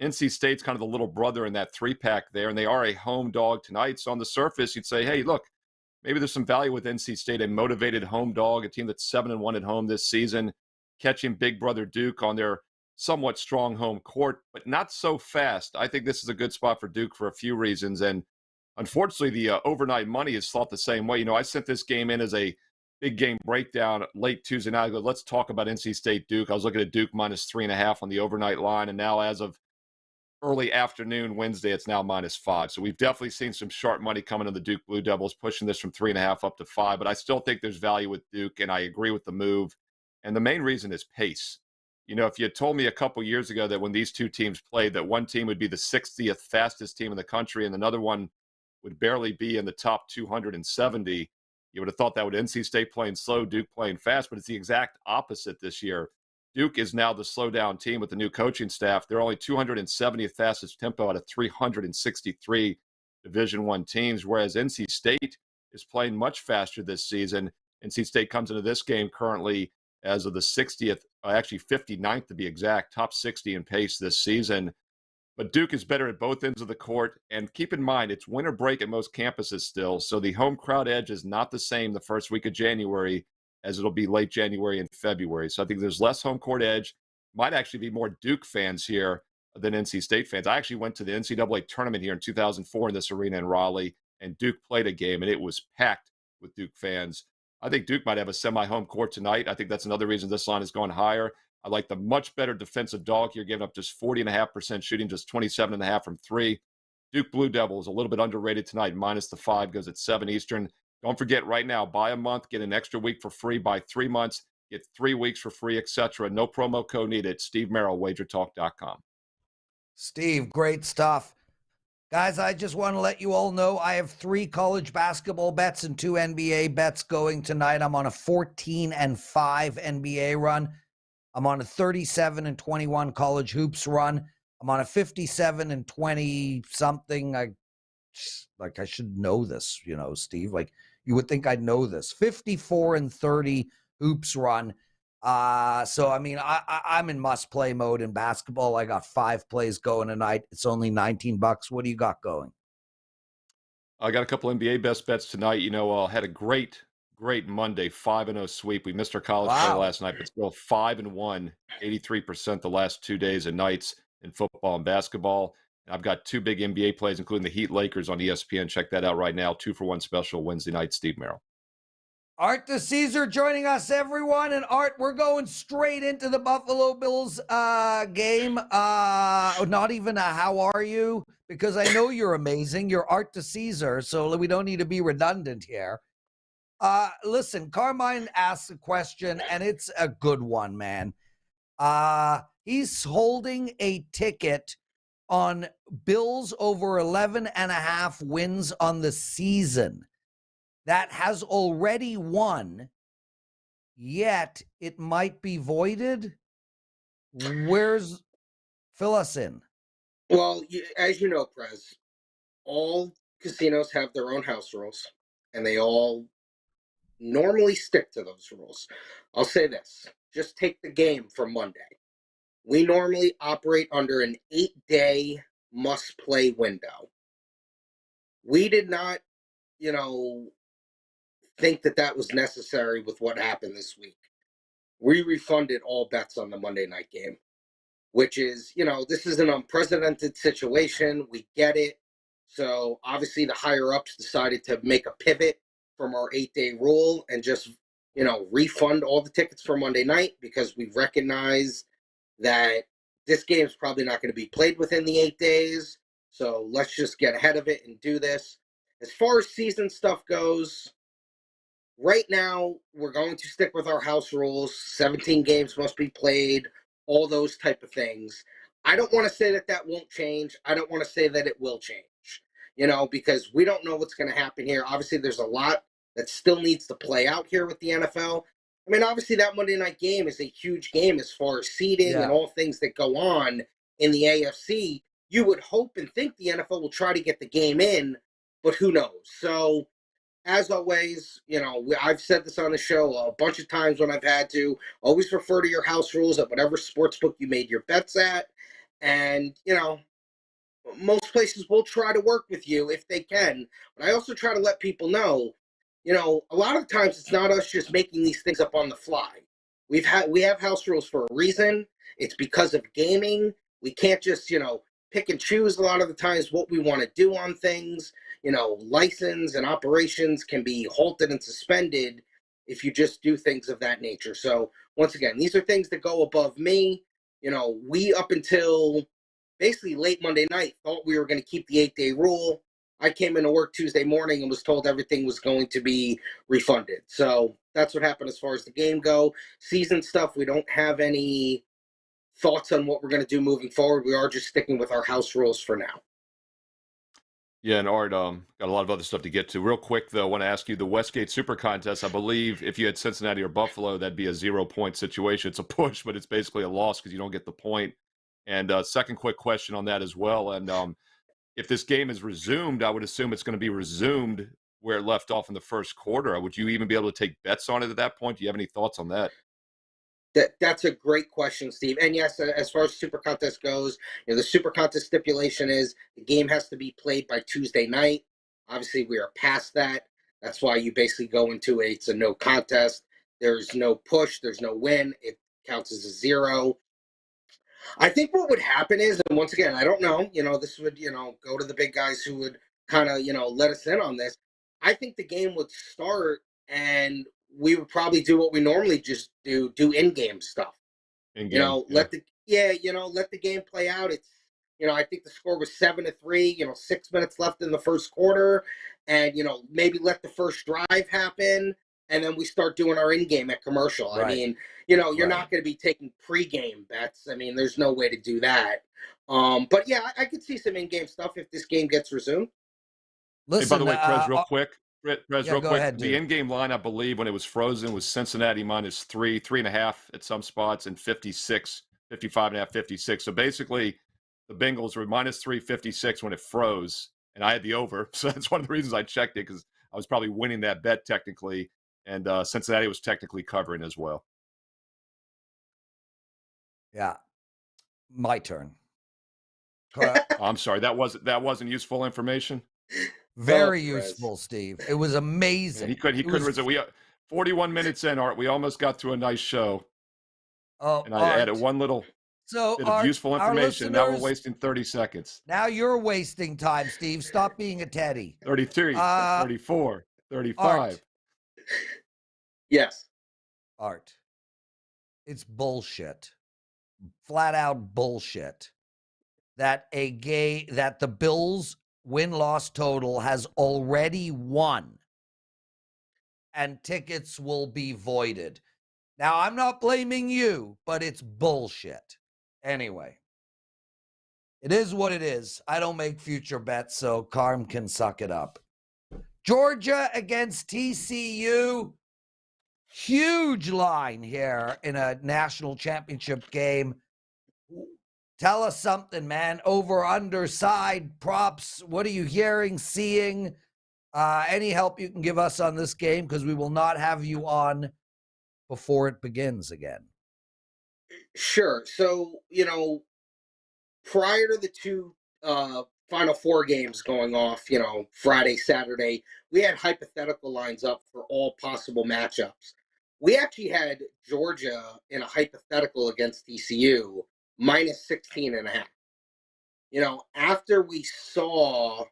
NC State's kind of the little brother in that 3-pack there, and they are a home dog tonight. So on the surface, you'd say, hey, look, maybe there's some value with NC State, a motivated home dog, a team that's 7-1 at home this season, catching big brother Duke on their somewhat strong home court, but not so fast. I think this is a good spot for Duke for a few reasons. And unfortunately, the overnight money is thought the same way. You know, I sent this game in as a big game breakdown late Tuesday night. I go, let's talk about NC State Duke. I was looking at Duke -3.5 on the overnight line. And now as of early afternoon Wednesday, it's now -5. So we've definitely seen some sharp money coming in the Duke Blue Devils, pushing this from 3.5 up to 5. But I still think there's value with Duke, and I agree with the move. And the main reason is pace. You know, if you had told me a couple years ago that when these two teams played, that one team would be the 60th fastest team in the country and another one would barely be in the top 270, you would have thought that would NC State playing slow, Duke playing fast, but it's the exact opposite this year. Duke is now the slow down team with the new coaching staff. They're only 270th fastest tempo out of 363 Division I teams, whereas NC State is playing much faster this season. NC State comes into this game currently as of the 60th, actually 59th to be exact, top 60 in pace this season. But Duke is better at both ends of the court. And keep in mind, it's winter break at most campuses still. So the home crowd edge is not the same the first week of January as it'll be late January and February. So I think there's less home court edge. Might actually be more Duke fans here than NC State fans. I actually went to the NCAA tournament here in 2004 in this arena in Raleigh, and Duke played a game, and it was packed with Duke fans. I think Duke might have a semi-home court tonight. I think that's another reason this line is going higher. I like the much better defensive dog here, giving up just 40.5% shooting, just 27.5 from three. Duke Blue Devils, a little bit underrated tonight, minus the 5, goes at 7 Eastern. Don't forget right now, buy a month, get an extra week for free, buy 3 months, get 3 weeks for free, etc. No promo code needed. Steve Merril, WagerTalk.com. Steve, great stuff. Guys, I just want to let you all know I have 3 college basketball bets and 2 NBA bets going tonight. I'm on a 14-5 NBA run. I'm on a 37-21 college hoops run. I'm on a 57-20 something. I should know this, Steve. Like, you would think I'd know this. 54-30 hoops run. So, I mean, I'm in must-play mode in basketball. I got 5 plays going tonight. It's only $19. What do you got going? I got a couple NBA best bets tonight. Had a great Monday 5-0 sweep. We missed our college play last night, but still 5-1, 83% the last 2 days and nights in football and basketball. And I've got 2 big NBA plays, including the Heat Lakers on ESPN. Check that out right now. 2-for-1 special Wednesday night. Steve Merril. Art DiCesare joining us, everyone. And Art, we're going straight into the Buffalo Bills game. Not even a how are you? Because I know you're amazing. You're Art DiCesare, so we don't need to be redundant here. Listen, Carmine asked a question, and it's a good one, man. He's holding a ticket on Bills over 11.5 wins on the season. That has already won, yet it might be voided. Fill us in. Well, as you know, Prez, all casinos have their own house rules, and they all normally stick to those rules. I'll say this. Just take the game from Monday. We normally operate under an 8-day must-play window. We did not, think that was necessary with what happened this week. We refunded all bets on the Monday night game, which is, this is an unprecedented situation. We get it. So obviously the higher ups decided to make a pivot from our 8-day rule and just, refund all the tickets for Monday night, because we recognize that this game is probably not going to be played within the 8 days. So let's just get ahead of it and do this. As far as season stuff goes, right now we're going to stick with our house rules. 17 games must be played, all those type of things. I don't want to say that won't change. I don't want to say that it will change, because we don't know what's going to happen here. Obviously, there's a lot that still needs to play out here with the NFL. I mean, obviously, that Monday night game is a huge game as far as seeding and all things that go on in the AFC. You would hope and think the NFL will try to get the game in, but who knows? So, as always, I've said this on the show a bunch of times when I've had to. Always refer to your house rules at whatever sportsbook you made your bets at. And, most places will try to work with you if they can. But I also try to let people know, a lot of times it's not us just making these things up on the fly. We have house rules for a reason. It's because of gaming. We can't just, pick and choose a lot of the times what we want to do on things. License and operations can be halted and suspended if you just do things of that nature. So once again, these are things that go above me. We up until basically late Monday night thought we were going to keep the 8-day rule. I came into work Tuesday morning and was told everything was going to be refunded. So that's what happened as far as the game go. Season stuff, we don't have any thoughts on what we're going to do moving forward. We are just sticking with our house rules for now. Yeah, and Art, got a lot of other stuff to get to. Real quick, though, I want to ask you, the Westgate Super Contest, I believe if you had Cincinnati or Buffalo, that'd be a 0-point situation. It's a push, but it's basically a loss because you don't get the point. And second quick question on that as well. And if this game is resumed, I would assume it's going to be resumed where it left off in the first quarter. Would you even be able to take bets on it at that point? Do you have any thoughts on that? That's a great question, Steve. And yes, as far as Super Contest goes, the Super Contest stipulation is the game has to be played by Tuesday night. Obviously, we are past that. That's why you basically go into it's a no contest. There's no push. There's no win. It counts as a 0. I think what would happen is, and once again, I don't know, this would, go to the big guys who would kind of, let us in on this. I think the game would start and we would probably do what we normally just do in-game stuff. In-game, let the game play out. It's, I think the score was 7-3, 6 minutes left in the first quarter, and, maybe let the first drive happen, and then we start doing our in-game at commercial. Right. I mean, you're not going to be taking pre-game bets. I mean, there's no way to do that. But yeah, I could see some in-game stuff if this game gets resumed. Listen, hey, by the way, Prez, real quick. Prez, real quick. Ahead, the in-game line, I believe, when it was frozen, was Cincinnati -3, 3.5 at some spots, and 56, 55.5, 56. So basically, the Bengals were -3, 56 when it froze, and I had the over. So that's one of the reasons I checked it, because I was probably winning that bet technically, and Cincinnati was technically covering as well. Yeah, my turn. I'm sorry, that wasn't useful information. Very useful, Steve. It was amazing. And he couldn't resume. We 41 minutes in, Art. We almost got to a nice show. Oh, and I added one little bit of useful information. Now we're wasting 30 seconds. Now you're wasting time, Steve. Stop being a Teddy. 33, 34, 35. Art. Yes. Art. It's bullshit. Flat out bullshit. That the Bills win-loss total has already won, and tickets will be voided. Now, I'm not blaming you, but it's bullshit. Anyway, it is what it is. I don't make future bets, so Carm can suck it up. Georgia against TCU. Huge line here in a national championship game. Tell us something, man. Over, under, side, props. What are you hearing, seeing? Any help you can give us on this game, because we will not have you on before it begins again. Sure. So, prior to the two Final Four games going off, Friday, Saturday, we had hypothetical lines up for all possible matchups. We actually had Georgia in a hypothetical against TCU -16.5. After we saw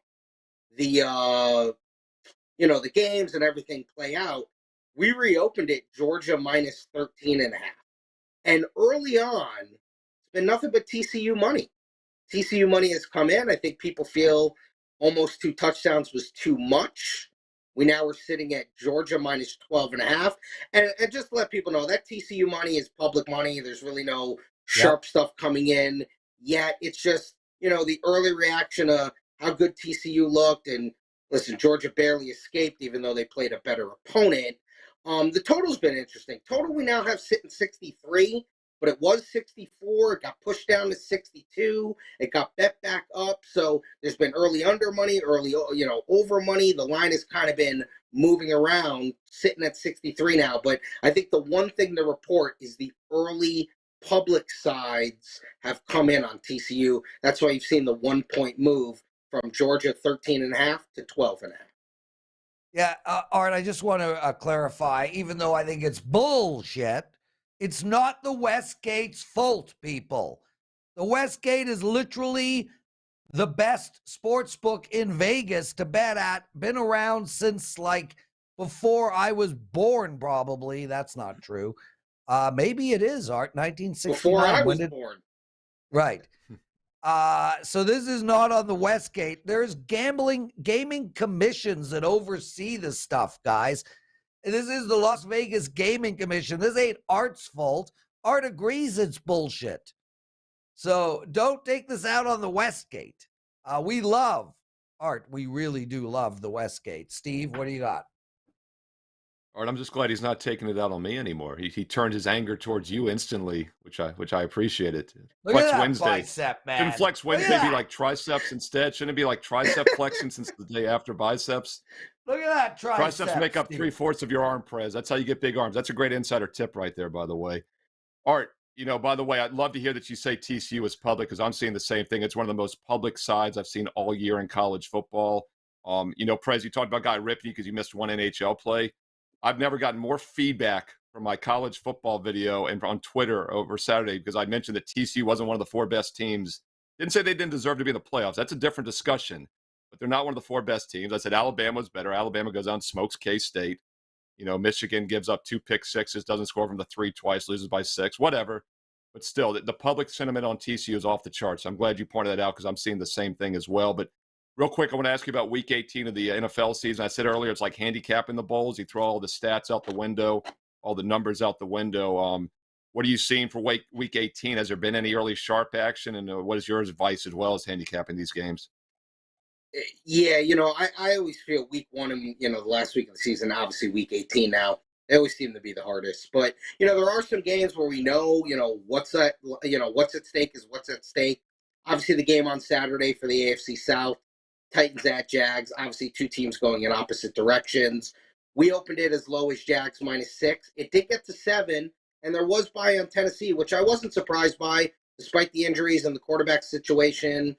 the the games and everything play out, we reopened it Georgia -13.5. And early on, it's been nothing but TCU money. TCU money has come in. I think people feel almost 2 touchdowns was too much. We now are sitting at Georgia -12.5. And just to let people know, that TCU money is public money. There's really no sharp stuff coming in yet. It's just, the early reaction of how good TCU looked. And listen, Georgia barely escaped, even though they played a better opponent. The total's been interesting. Total we now have sitting 63, but it was 64. It got pushed down to 62. It got bet back up. So there's been early under money, early, over money. The line has kind of been moving around, sitting at 63 now. But I think the one thing to report is the early public sides have come in on TCU. That's why you've seen the 1-point move from Georgia 13.5 to 12.5. Yeah, Art, I just want to clarify, even though I think it's bullshit, it's not the Westgate's fault, people. The Westgate is literally the best sports book in Vegas to bet at. Been around since before I was born, probably. That's not true. Maybe it is, Art, 1969. Before I was born. Right. So this is not on the Westgate. There's gaming commissions that oversee this stuff, guys. And this is the Las Vegas Gaming Commission. This ain't Art's fault. Art agrees it's bullshit. So don't take this out on the Westgate. We love Art. We really do love the Westgate. Steve, what do you got? Art, I'm just glad he's not taking it out on me anymore. He turned his anger towards you instantly, which I appreciated. Look Flex at that Wednesday. bicep, man. Shouldn't Flex Wednesday be like triceps instead? Shouldn't it be like tricep flexing since the day after biceps? Look at that triceps make up 3/4 of your arm, Prez. That's how you get big arms. That's a great insider tip right there, by the way. Art, by the way, I'd love to hear that you say TCU is public because I'm seeing the same thing. It's one of the most public sides I've seen all year in college football. Prez, you talked about Guy ripping you because you missed one NHL play. I've never gotten more feedback from my college football video and on Twitter over Saturday because I mentioned that TCU wasn't one of the 4 best teams. Didn't say they didn't deserve to be in the playoffs. That's a different discussion, but they're not one of the 4 best teams. I said Alabama was better. Alabama goes out and smokes K-State. Michigan gives up 2 pick sixes, doesn't score from the 3 twice, loses by 6, whatever. But still, the public sentiment on TCU is off the charts. I'm glad you pointed that out because I'm seeing the same thing as well. But real quick, I want to ask you about Week 18 of the NFL season. I said earlier it's like handicapping the bowls. You throw all the stats out the window, all the numbers out the window. What are you seeing for Week 18? Has there been any early sharp action? And what is your advice as well as handicapping these games? Yeah, I always feel week 1 and, the last week of the season, obviously week 18 now, they always seem to be the hardest. But, there are some games where we know, what's at stake is what's at stake. Obviously the game on Saturday for the AFC South, Titans at Jags, obviously 2 teams going in opposite directions. We opened it as low as Jags -6. It did get to 7, and there was buy on Tennessee, which I wasn't surprised by, despite the injuries and the quarterback situation.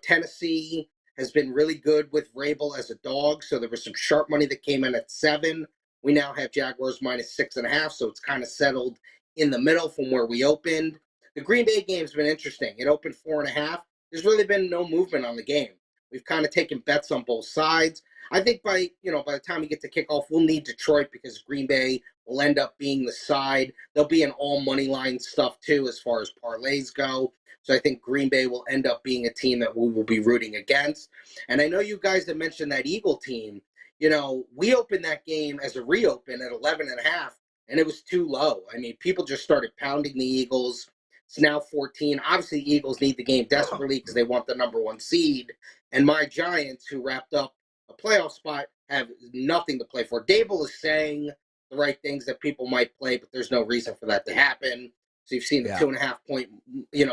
Tennessee has been really good with Vrabel as a dog, so there was some sharp money that came in at 7. We now have Jaguars -6.5, so it's kind of settled in the middle from where we opened. The Green Bay game's been interesting. It opened 4.5. There's really been no movement on the game. We've kind of taken bets on both sides. I think by the time we get to kickoff, we'll need Detroit because Green Bay will end up being the side. They'll be in all money line stuff too as far as parlays go. So I think Green Bay will end up being a team that we will be rooting against. And I know you guys have mentioned that Eagle team. We opened that game as a reopen at 11.5, and it was too low. I mean, people just started pounding the Eagles. It's now 14. Obviously, the Eagles need the game desperately because they want the number 1 seed. And my Giants, who wrapped up a playoff spot, have nothing to play for. Dable is saying the right things that people might play, but there's no reason for that to happen. So you've seen the 2.5 point,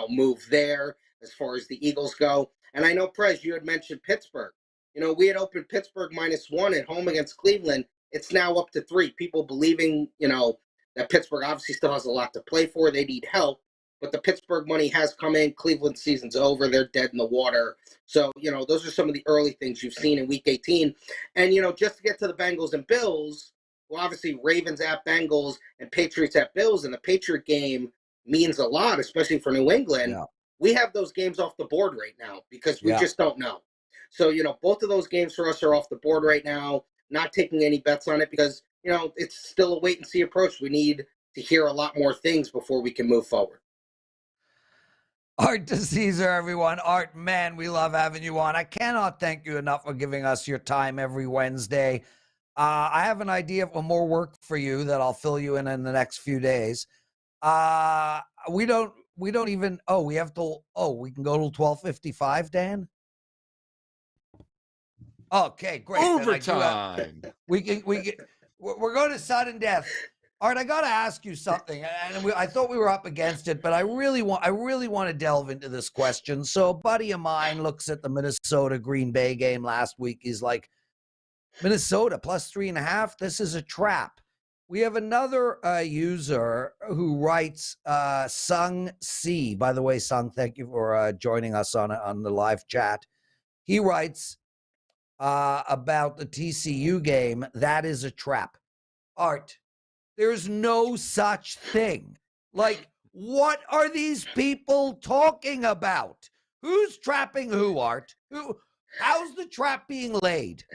move there as far as the Eagles go. And I know, Prez, you had mentioned Pittsburgh. We had opened Pittsburgh -1 at home against Cleveland. It's now up to 3. People believing, that Pittsburgh obviously still has a lot to play for. They need help. But the Pittsburgh money has come in. Cleveland season's over. They're dead in the water. So, those are some of the early things you've seen in Week 18. And, just to get to the Bengals and Bills, well, obviously Ravens at Bengals and Patriots at Bills, and the Patriot game means a lot, especially for New England. Yeah. We have those games off the board right now because we just don't know. So, both of those games for us are off the board right now, not taking any bets on it because, it's still a wait-and-see approach. We need to hear a lot more things before we can move forward. Art DiCesare, everyone. Art, man, we love having you on. I cannot thank you enough for giving us your time every Wednesday. I have an idea for more work for you that I'll fill you in the next few days. We don't even, we can go till 12:55, Dan? Okay, great. Overtime. We're going to sudden death. Art, I got to ask you something, and I thought we were up against it, but I really want to delve into this question. So a buddy of mine looks at the Minnesota Green Bay game last week. He's like, Minnesota +3.5. This is a trap. We have another user who writes, Sung C. By the way, Sung, thank you for joining us on the live chat. He writes about the TCU game. That is a trap. Art, there's no such thing. Like, what are these people talking about? Who's trapping who, Art? How's the trap being laid?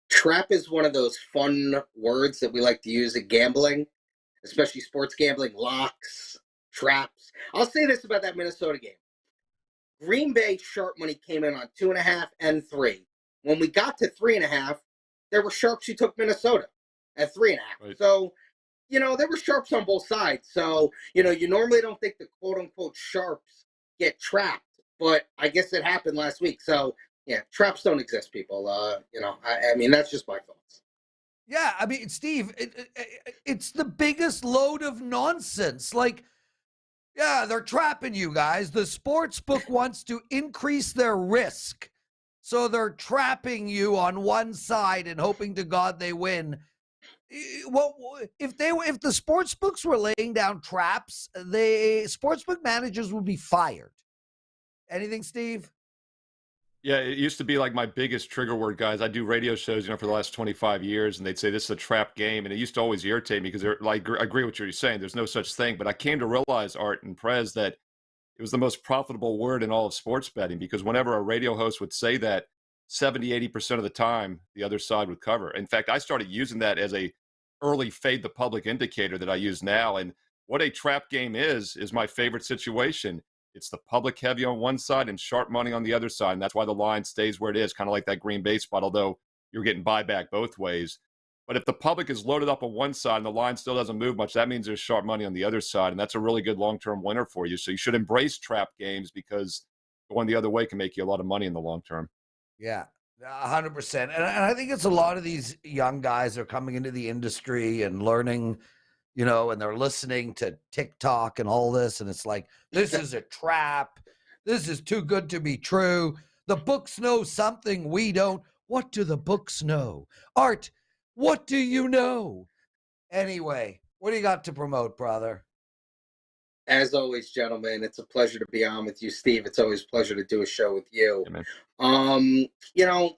Trap is one of those fun words that we like to use in gambling, especially sports gambling, locks, traps. I'll say this about that Minnesota game. Green Bay sharp money came in on 2.5 and 3. When we got to 3.5, there were sharps who took Minnesota at 3.5. Right. So, there were sharps on both sides. So, you normally don't think the quote unquote sharps get trapped, but I guess it happened last week. So, yeah, traps don't exist, people. I mean, that's just my thoughts. Yeah, I mean, Steve, it's the biggest load of nonsense. Like, yeah, they're trapping you guys. The sports book wants to increase their risk. So they're trapping you on one side and hoping to God they win. Well, if the sports books were laying down traps, the sportsbook managers would be fired. Anything, Steve? Yeah, it used to be like my biggest trigger word, guys. I do radio shows, for the last 25 years, and they'd say this is a trap game, and it used to always irritate me because I agree with what you're saying. There's no such thing, but I came to realize, Art and Prez, that it was the most profitable word in all of sports betting, because whenever a radio host would say that, 70, 80% of the time, the other side would cover. In fact, I started using that as a early fade the public indicator that I use now. And what a trap game is my favorite situation. It's the public heavy on one side and sharp money on the other side. And that's why the line stays where it is, kind of like that Green Bay spot, although you're getting buyback both ways. But if the public is loaded up on one side and the line still doesn't move much, that means there's sharp money on the other side. And that's a really good long-term winner for you. So you should embrace trap games, because going the other way can make you a lot of money in the long term. Yeah, 100%. And I think it's a lot of these young guys are coming into the industry and learning, and they're listening to TikTok and all this. And it's like, this is a trap. This is too good to be true. The books know something we don't. What do the books know? Art, what do you know? Anyway, what do you got to promote, brother? As always, gentlemen, it's a pleasure to be on with you, Steve. It's always a pleasure to do a show with you. Yeah,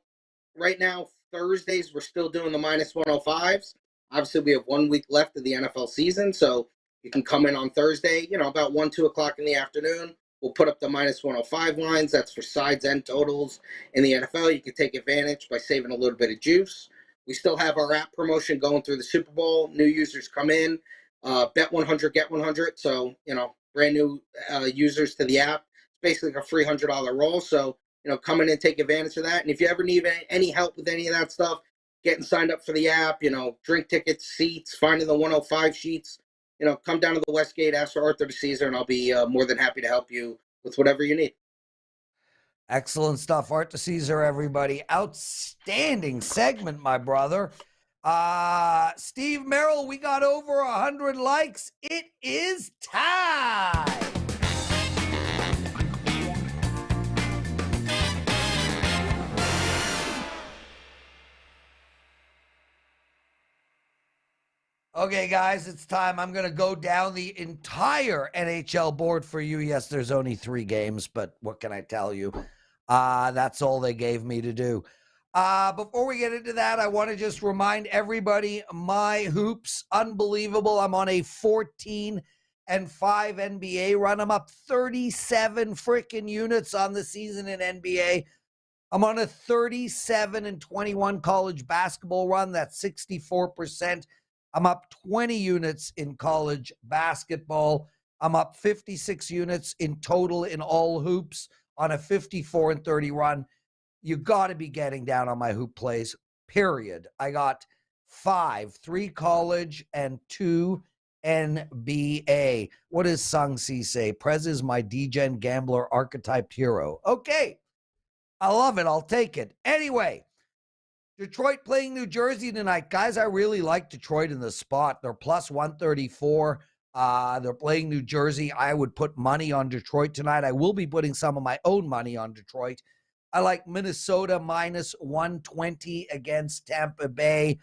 Right now, Thursdays, we're still doing the minus 105s. Obviously, we have 1 week left of the NFL season, so you can come in on Thursday, about 1, 2 o'clock in the afternoon. We'll put up the minus 105 lines. That's for sides and totals in the NFL. You can take advantage by saving a little bit of juice. We still have our app promotion going through the Super Bowl. New users come in, bet 100, get 100. So, brand new users to the app. It's basically like a free $100 roll. So, come in and take advantage of that. And if you ever need any help with any of that stuff, getting signed up for the app, drink tickets, seats, finding the 105 sheets, come down to the Westgate, ask for Arthur DiCesare, and I'll be more than happy to help you with whatever you need. Excellent stuff. Art DiCesare, everybody. Outstanding segment, my brother. Steve Merril, we got over 100 likes. It is time. Okay, guys, it's time. I'm going to go down the entire NHL board for you. Yes, there's only 3 games, but what can I tell you? That's all they gave me to do. Before we get into that, I want to just remind everybody, my hoops, unbelievable. I'm on a 14-5 NBA run. I'm up 37 freaking units on the season in NBA. I'm on a 37-21 college basketball run. That's 64%. I'm up 20 units in college basketball. I'm up 56 units in total in all hoops on a 54-30 run. You got to be getting down on my hoop plays, period. I got 5, 3 college and 2 NBA. What does Sung Si say? Prez is my DGen gambler archetyped hero. Okay, I love it. I'll take it. Anyway, Detroit playing New Jersey tonight. Guys, I really like Detroit in the spot. They're plus 134. They're playing New Jersey. I would put money on Detroit tonight. I will be putting some of my own money on Detroit. I like Minnesota minus 120 against Tampa Bay.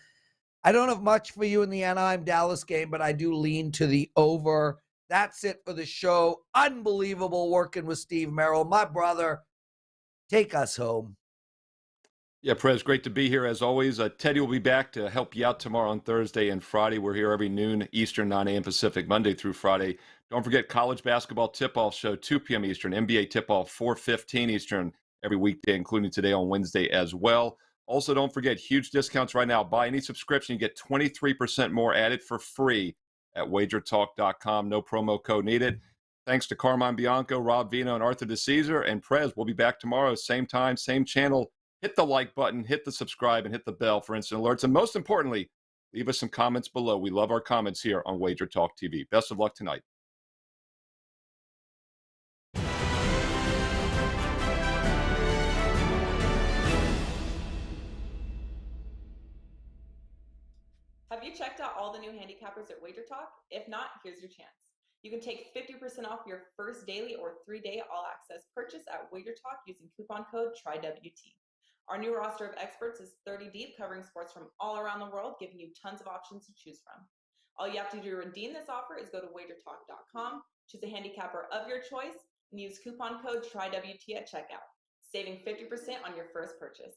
I don't have much for you in the Anaheim-Dallas game, but I do lean to the over. That's it for the show. Unbelievable working with Steve Merril. My brother, take us home. Yeah, Prez, great to be here as always. Teddy will be back to help you out tomorrow on Thursday and Friday. We're here every noon Eastern, 9 a.m. Pacific, Monday through Friday. Don't forget college basketball tip-off show, 2 p.m. Eastern, NBA tip-off, 4:15 Eastern every weekday, including today on Wednesday as well. Also, don't forget huge discounts right now. Buy any subscription, you get 23% more added for free at WagerTalk.com. No promo code needed. Thanks to Carmine Bianco, Rob Veno, and Arthur DiCesare, and Prez. We'll be back tomorrow, same time, same channel. Hit the like button, hit the subscribe, and hit the bell for instant alerts. And most importantly, leave us some comments below. We love our comments here on Wager Talk TV. Best of luck tonight. Have you checked out all the new handicappers at WagerTalk? If not, here's your chance. You can take 50% off your first daily or 3-day all-access purchase at WagerTalk using coupon code TRYWT. Our new roster of experts is 30 deep, covering sports from all around the world, giving you tons of options to choose from. All you have to do to redeem this offer is go to WagerTalk.com, choose a handicapper of your choice, and use coupon code TRYWT at checkout, saving 50% on your first purchase.